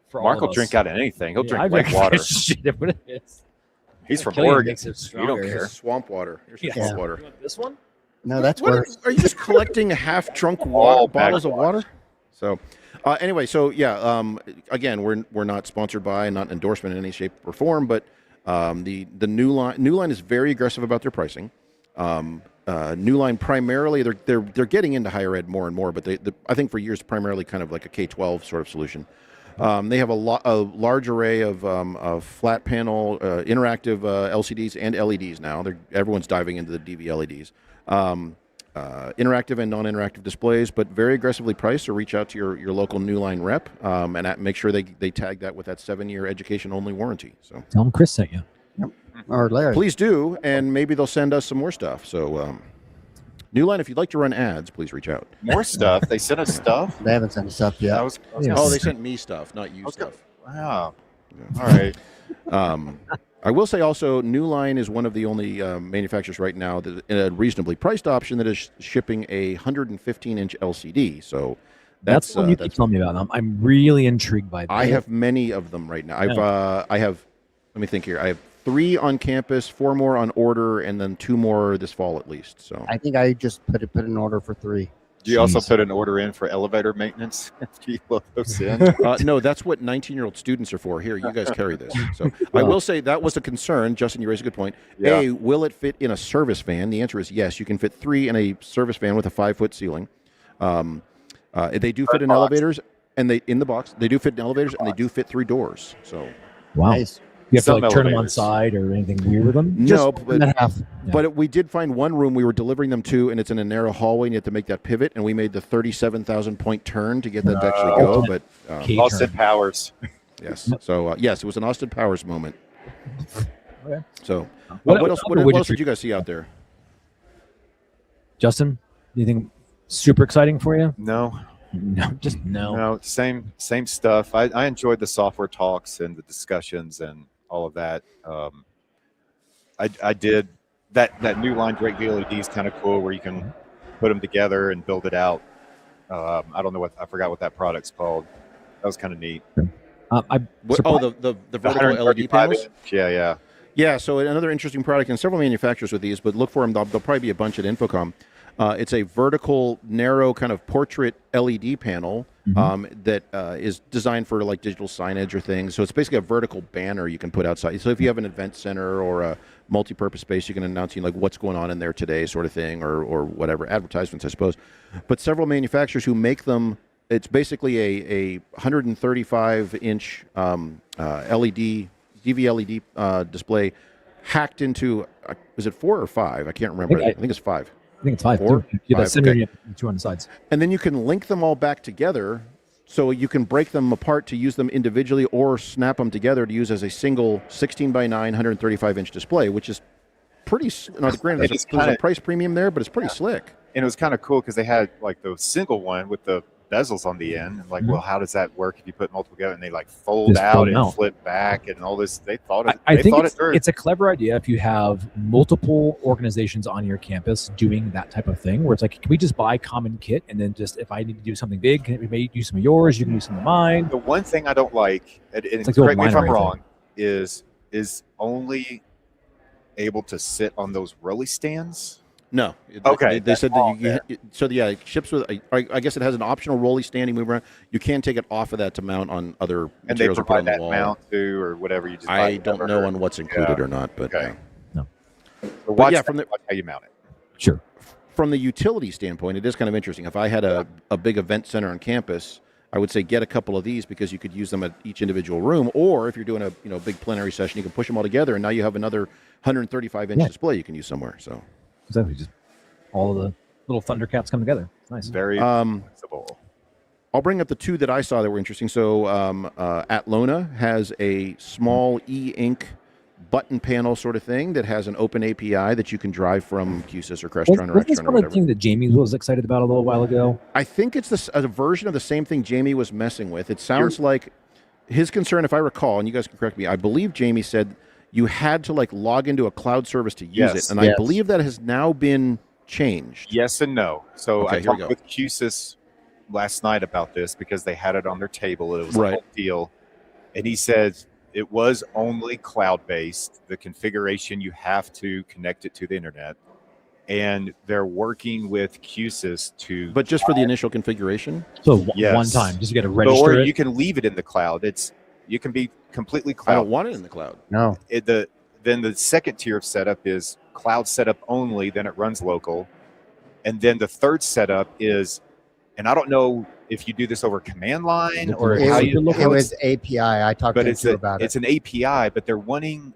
For all Mark of will us. drink out of anything. He'll Yeah, drink I like water. Shit, what it is. He's from Killian Oregon. makes it You don't stronger. care. Swamp water. Here's some Yeah. swamp water. You want this one? No, that's What worse. are you just collecting half-drunk All bottles of backwash. water? So, anyway, again, we're not sponsored by, not an endorsement in any shape or form, but the New Line is very aggressive about their pricing. New Line primarily they're getting into higher ed more and more, but I think for years primarily kind of like a K-12 sort of solution. They have a large array of flat panel interactive LCDs and LEDs now. Everyone's diving into the DV LEDs. Interactive and non-interactive displays, but very aggressively priced. So reach out to your local New Line rep and make sure they tag that with that 7-year education-only warranty. So Tell him Chris sent you. Or Larry. please do, and maybe they'll send us some more stuff. So New Line, if you'd like to run ads, please reach out. More stuff. They sent us stuff. They haven't sent us up yet. I was Yeah. Oh, they sent me stuff, not you Okay. stuff. wow. All right. I will say also, New Line is one of the only manufacturers right now that in a reasonably priced option that is shipping a 115-inch LCD. So That's what you keep telling me about. I'm really intrigued by that. I have many of them right now. I have. Let me think here. I have 3 on campus, 4 more on order, and then 2 more this fall at least. So I think I just put an order for 3. Do you also Jeez. put an order in for elevator maintenance? Do you load those in? no, that's what 19-year-old students are for. Here, you guys carry this. So I will say that was a concern. Justin, you raised a good point. Yeah. A, will it fit in a service van? The answer is yes. You can fit 3 in a service van with a 5-foot ceiling. They do fit in box. elevators, and in the box they do fit in elevators, and they do fit 3 doors. So Wow. Nice. You have to Some like turn them on elevators. side or anything weird with them? no, And a half. but we did find one room we were delivering them to, and it's in a narrow hallway, and you have to make that pivot, and we made the 37,000 point turn to get that to actually go. But K Austin turn. Powers. yes, so yes, it was an Austin Powers moment. Okay. So What- what else? what What widgets else are- did you guys see out there? Justin, anything super exciting for you? No, No, just no. no, same stuff. I enjoyed the software talks and the discussions and all of that. I did that new line Drake LED is kind of cool, where you can put them together and build it out. I don't know I forgot what that product's called. That was kind of neat. I'm The vertical LED 135 panels. inch. Yeah. Yeah, so another interesting product, and several manufacturers with these, but look for them. There'll probably be a bunch at Infocom. It's a vertical, narrow kind of portrait LED panel that is designed for like digital signage or things. So it's basically a vertical banner you can put outside. So if you have an event center or a multi-purpose space, you can announce like what's going on in there today, sort of thing, or whatever advertisements, I suppose. But several manufacturers who make them, it's basically a 135-inch LED. DV LED display hacked into, is it 4 or 5? I can't remember. I think it's 5. I think it's 5. 4? Yeah, 5, that's center okay. 2 on the sides. And then you can link them all back together So you can break them apart to use them individually or snap them together to use as a single 16 by 9, 135-inch display, which is pretty. Now, granted, there's a price premium there, but it's pretty slick. And it was kind of cool because they had like the single one with the bezels on the end. And like, well, how does that work if you put multiple together? And they like fold out and flip back and all this. They thought it. I think it's a clever idea if you have multiple organizations on your campus doing that type of thing, where it's like, can we just buy common kit and then just if I need to do something big, can we use some of yours? You can use some of mine. The one thing I don't like, and correct me if I'm wrong, is only able to sit on those rolly stands. No. Okay. They said that it ships with. I guess it has an optional rolly stand you move around. You can take it off of that to mount on other materials or put on the wall. Mount too, or whatever you just. I don't know on what's included or not, but no. So watch how you mount it. Sure. From the utility standpoint, it is kind of interesting. If I had a big event center on campus, I would say get a couple of these because you could use them at each individual room. Or if you're doing a big plenary session, you can push them all together, and now you have another 135-inch display you can use somewhere. So. Exactly, just all of the little Thundercats come together. It's nice. Very flexible. I'll bring up the two that I saw that were interesting. So Atlona has a small e-ink button panel sort of thing that has an open API that you can drive from QSYS or Crestron or Extron or whatever. One thing that Jamie was excited about a little while ago. I think it's a version of the same thing Jamie was messing with. It sounds like his concern, if I recall, and you guys can correct me, I believe Jamie said you had to like log into a cloud service to use it, and I believe that has now been changed. Yes and no. So I talked with QSYS last night about this because they had it on their table. It was a whole deal, and he says it was only cloud-based. The configuration, you have to connect it to the internet, and they're working with QSYS to. But just for the initial configuration. So one time, just you got to register or it. you can leave it in the cloud. You can be completely cloud. I don't want it in the cloud. No. Then the second tier of setup is cloud setup only. Then it runs local, and then the third setup is, and I don't know if you do this over command line or how you look. It was API. I talked to you about it. It's an API, but they're wanting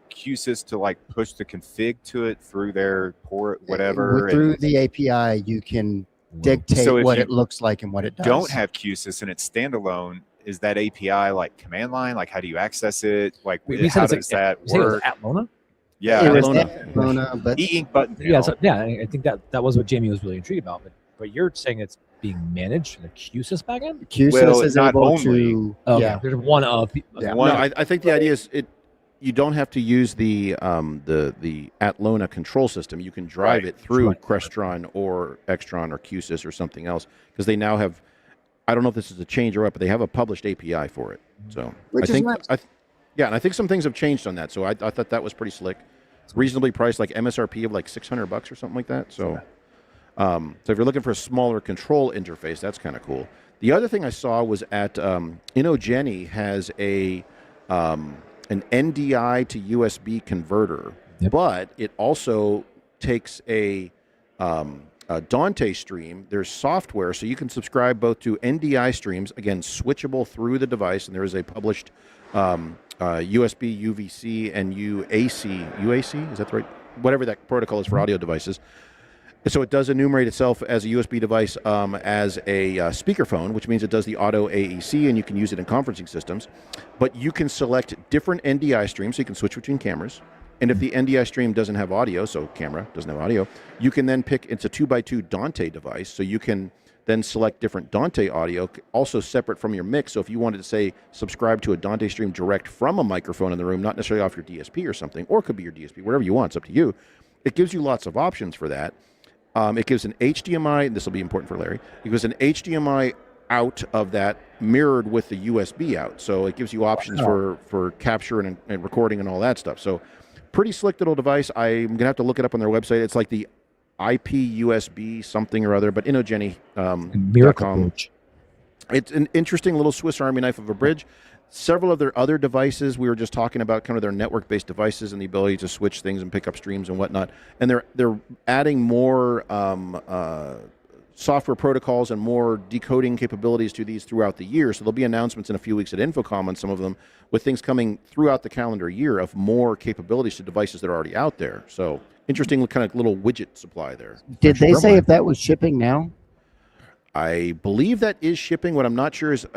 QSYS to like push the config to it through their port, whatever. Through the API, you can dictate what it looks like and what it does. Don't have QSYS and it's standalone. Is that API like command line? Like, how do you access it? Like, how does that work? Atlona? Yeah, Atlona, but e-ink button. I think that was what Jamie was really intrigued about. But you're saying it's being managed in the QSYS backend? QSYS is not able only. to. There's one of. I think the idea is you don't have to use the Atlona control system. You can drive it through Crestron or Extron or QSYS or something else because they now have. I don't know if this is a change or what, but they have a published API for it. So Which is nice. And I think some things have changed on that. So I thought that was pretty slick. It's reasonably priced, like MSRP of like $600 or something like that. So, so if you're looking for a smaller control interface, that's kind of cool. The other thing I saw was at InnoGeni has an NDI to USB converter, but it also takes a Dante stream. There's software, so you can subscribe both to NDI streams, again, switchable through the device, and there is a published USB, UVC, and UAC, is that the right? Whatever that protocol is for audio devices. So it does enumerate itself as a USB device as a speakerphone, which means it does the auto AEC, and you can use it in conferencing systems. But you can select different NDI streams, so you can switch between cameras. And if the NDI stream doesn't have audio, so camera doesn't have audio, you can then pick, it's a 2x2 Dante device, so you can then select different Dante audio, also separate from your mix. So if you wanted to, say, subscribe to a Dante stream direct from a microphone in the room, not necessarily off your DSP or something, or it could be your DSP, whatever you want, it's up to you. It gives you lots of options for that. It gives an HDMI, and this will be important for Larry, it gives an HDMI out of that mirrored with the USB out. So it gives you options for capture and recording and all that stuff. So pretty slick little device. I'm going to have to look it up on their website. It's like the IP USB something or other, but InnoGeni.com. It's an interesting little Swiss Army knife of a bridge. Several of their other devices, we were just talking about kind of their network-based devices and the ability to switch things and pick up streams and whatnot. And they're adding more software protocols and more decoding capabilities to these throughout the year. So there'll be announcements in a few weeks at InfoComm on some of them, with things coming throughout the calendar year of more capabilities to devices that are already out there. So interesting kind of little widget supply there. Did they say if that was shipping now? I believe that is shipping. What I'm not sure is,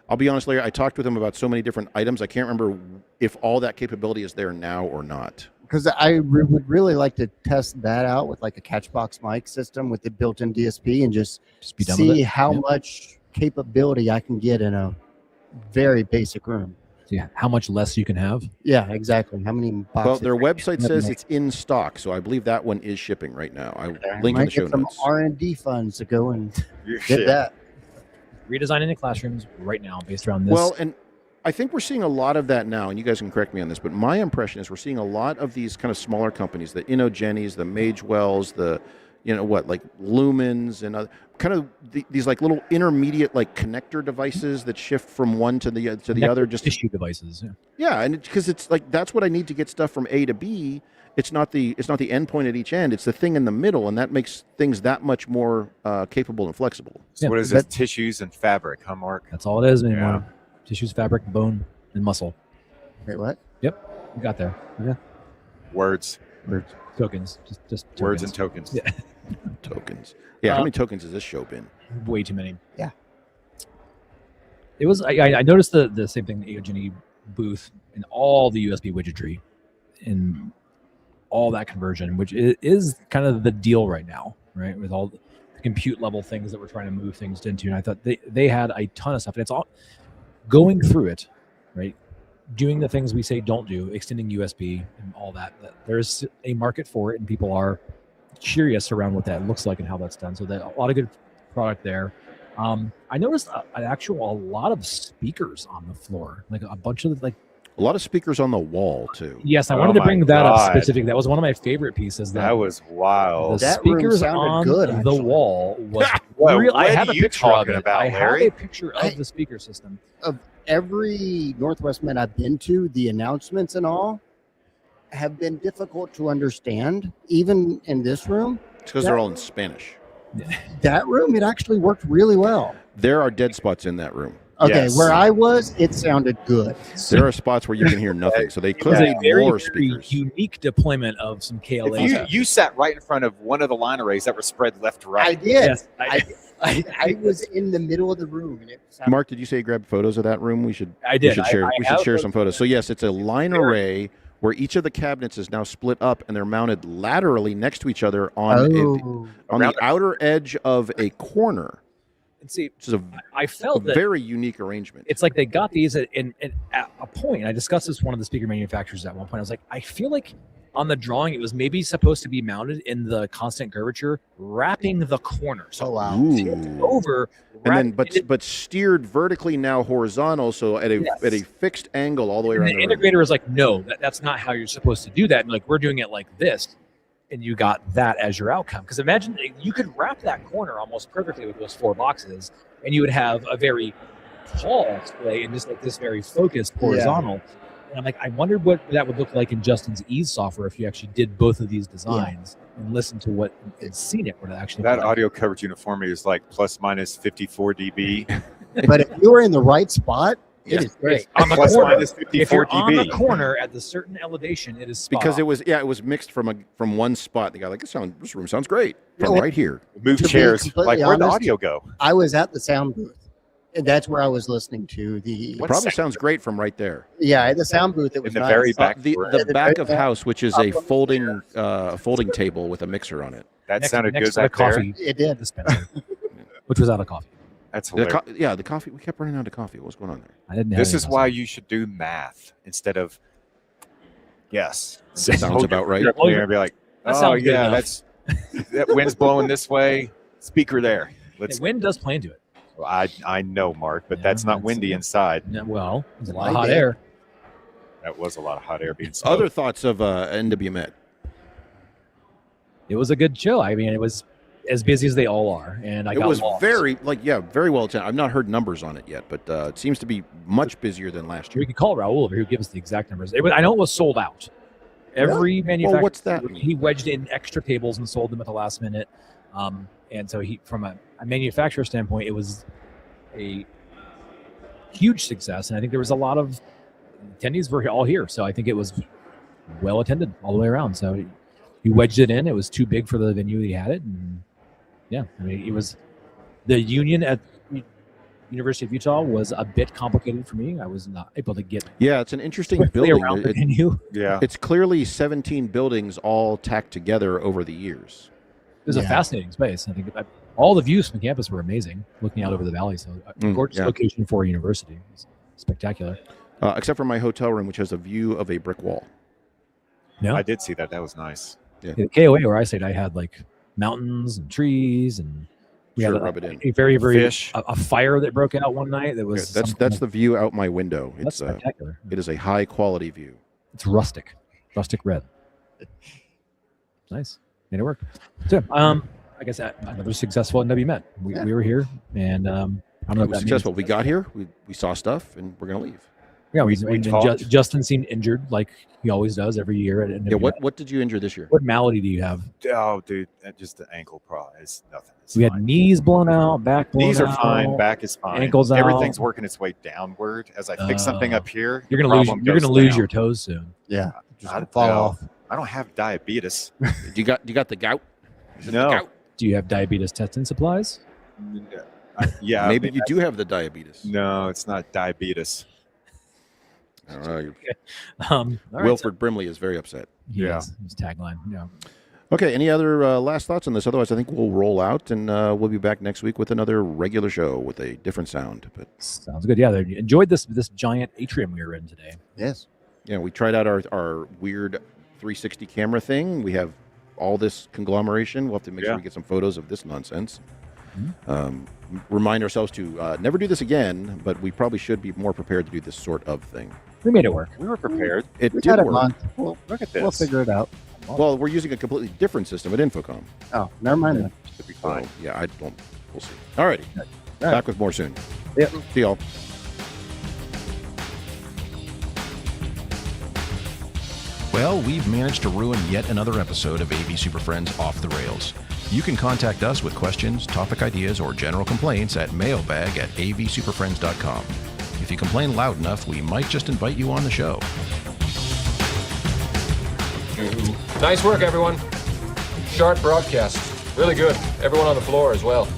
I'll be honest, Larry, I talked with him about so many different items. I can't remember if all that capability is there now or not. Because I would really like to test that out with like a catchbox mic system with the built-in DSP and just be done with see it. how Yep. much capability I can get in a very basic room. Yeah, how much less you can have. Yeah, exactly. How many boxes? Well, their website says make? it's in stock, so I believe that one is shipping right now. I I link in might the show get some notes. R&D funds to go and Yeah. get that. Redesigning the classrooms right now based around this. Well, and I think we're seeing a lot of that now, and you guys can correct me on this, but my impression is we're seeing a lot of these kind of smaller companies, the InnoGennies, the Magewells, the, like Lumens and other, kind of these like little intermediate like connector devices that shift from one to the other. Just tissue devices. Yeah. Yeah, and because it's like that's what I need to get stuff from A to B. It's not the endpoint at each end. It's the thing in the middle, and that makes things that much more capable and flexible. So Yeah, what is this? Tissues and fabric, huh, Mark? That's all it is anymore. Yeah. Tissues, fabric, bone, and muscle. Wait, what? You got there. Yeah. Words, Tokens. Just words, and tokens. tokens. Yeah. Tokens. Yeah, how many tokens has this show been? Way too many. Yeah. It was. I noticed the same thing. The AOGenny booth and all the USB widgetry, and all that conversion, which is kind of the deal right now, right? With all the compute level things that we're trying to move things into, and I thought they had a ton of stuff, and it's all going through it, right? Doing the things we say don't do, extending USB and all that. There's a market for it, and people are curious around what that looks like and how that's done. So that a lot of good product there. I noticed a lot of speakers on the floor, like a bunch of like. A lot of speakers on the wall too. Yes, I Oh wanted to my bring that up God. specifically. That was one of my favorite pieces. That was wild. The That room speakers sounded on good, the actually. wall was Well, real. I what have are a you picture of talking it. about, I have Larry? a picture of the speaker system. Every Northwest Met I've been to, the announcements and all have been difficult to understand, even in this room. It's because they're all in Spanish. That room, it actually worked really well. There are dead spots in that room. Okay, Yes. where I was, it sounded good. There are spots where you can hear nothing, so they It was clearly a need very, more very speakers. unique deployment of some KLA. If you sat right in front of one of the line arrays that were spread left to I right. did. Yes, I was in the middle of the room, and it sounded Mark, did you say you grabbed photos of that room? We should. I did. We should share. I we should have share those. some photos. So yes, it's a line array where each of the cabinets is now split up, and they're mounted laterally next to each other on oh, on Around the outer edge of a corner, And see, which is a I felt that very unique arrangement. it's like they got these at a point. I discussed this with one of the speaker manufacturers at one point. I was like, I feel like on the drawing, it was maybe supposed to be mounted in the constant curvature, wrapping the corner. So oh wow. Ooh. over, And then, wrapped- but steered vertically now horizontal, so at a Yes. at a fixed angle all the way and around the the room. integrator was like, no, that's not how you're supposed to do that. And like, we're doing it like this. And you got that as your outcome. Because imagine you could wrap that corner almost perfectly with those 4 boxes, and you would have a very tall display and just like this very focused horizontal. And I'm like, I wonder what that would look like in Justin's Ease software if you actually did both of these designs and listened to what and seen it would actually That look like. audio coverage uniformity is like plus minus 54 dB. But if you were in the right spot, it Yeah. is great. On the Plus corner. minus If 54 you're on the dB. corner at the certain elevation, it is spot Because on. it was mixed from one spot. The guy like this room sounds great from Yeah. right here. Move To be chairs. completely Like, where'd the honest, audio go? I was at the sound booth, and that's where I was listening to the. It What probably sec- sounds great from right there. Yeah, at the sound booth, it In was the nice. very back. The Yeah, the back very of back. house, which is a folding table with a mixer on it. That next, sounded next good to the back there. coffee It did. dispenser, which was out of coffee. That's The hilarious. the coffee. We kept running out of coffee. What's going on there? I didn't. Have This any is of why those. you should do math instead of yes. Sounds Hold about your right. finger up in the air and be like, That oh sounds good yeah, enough." that wind's blowing this way. Speaker there. The Let's. wind does play into it. I know, Mark, but Yeah, that's not that's- windy inside. Yeah, well, there's a lot of Might hot be. air. That was a lot of hot air being smoked. Other thoughts of NWMET? It was a good show. I mean, it was as busy as they all are, and I It got was lost. very very well attended. I've not heard numbers on it yet, but it seems to be much busier than last We year. could call Raul over here who give us the exact numbers. I know it was sold out. Every manufacturer. what's that mean? He wedged in extra tables and sold them at the last minute. And so from a manufacturer standpoint, it was a huge success. And I think there was a lot of attendees were all here. So I think it was well attended all the way around. So he wedged it in. It was too big for the venue he had it. And yeah, I mean, it was The union at University of Utah was a bit complicated for me. I was not able to get Yeah, it's an interesting quickly building. around the venue. Yeah. It's clearly 17 buildings all tacked together over the years. It was a fascinating space. I think all the views from campus were amazing, looking out over the valley. So a gorgeous location for a university. It's spectacular. Except for my hotel room, which has a view of a brick wall. Yeah, I did see that. That was nice. Yeah. The KOA where I stayed, I had like mountains and trees, and we had rub it in. a very Fish. a fire that broke out one night. That was That's the view out my window. that's It's spectacular. it is a high quality view. It's rustic red. Nice, made it work. So, I guess another successful NWMET. We were here, and I don't know It if was that successful. means- we got here, we saw stuff, and we're gonna leave. Yeah, we talked. Justin seemed injured, like he always does every year at NWMET. Yeah, what did you injure this year? What malady do you have? Oh, dude, just the ankle problem. It's nothing. It's We had fine. knees blown out, back blown Knees are out. fine. Back is fine. Ankles out. Everything's working its way downward. As I fix something up here, You're the gonna lose. problem You're goes gonna lose down. your toes soon. Yeah. I don't fall know. off. I don't have diabetes. You got the gout? Is it the No. gout? Do you have diabetes testing supplies? Yeah. Maybe you do have the diabetes. No, it's not diabetes. I don't know. All right, Wilford Brimley is very upset. Yeah. His tagline. Yeah. Okay, any other last thoughts on this? Otherwise, I think we'll roll out, and we'll be back next week with another regular show with a different sound. But Sounds good. Yeah, they enjoyed this giant atrium we were in today. Yes. yeah, we tried out our weird 360 camera thing. We have all this conglomeration. We'll have to make sure we get some photos of this nonsense. Remind ourselves to never do this again, but we probably should be more prepared to do this sort of thing. We made it work. We were prepared. It We've did had a work. month. We'll Look at this. figure it out. Well, we're using a completely different system at Infocom. Oh, never mind then. Should be So, fine. yeah, we'll see. All righty. Back with more soon. Yep. See y'all. Well, we've managed to ruin yet another episode of AV SuperFriends Off the Rails. You can contact us with questions, topic ideas, or general complaints at mailbag@avsuperfriends.com. If you complain loud enough, we might just invite you on the show. Nice work, everyone. Sharp broadcast. Really good. Everyone on the floor as well.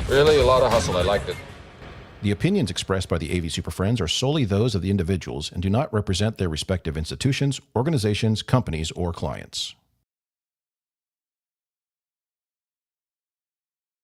Really a lot of hustle. I liked it. The opinions expressed by the AV SuperFriends are solely those of the individuals and do not represent their respective institutions, organizations, companies, or clients.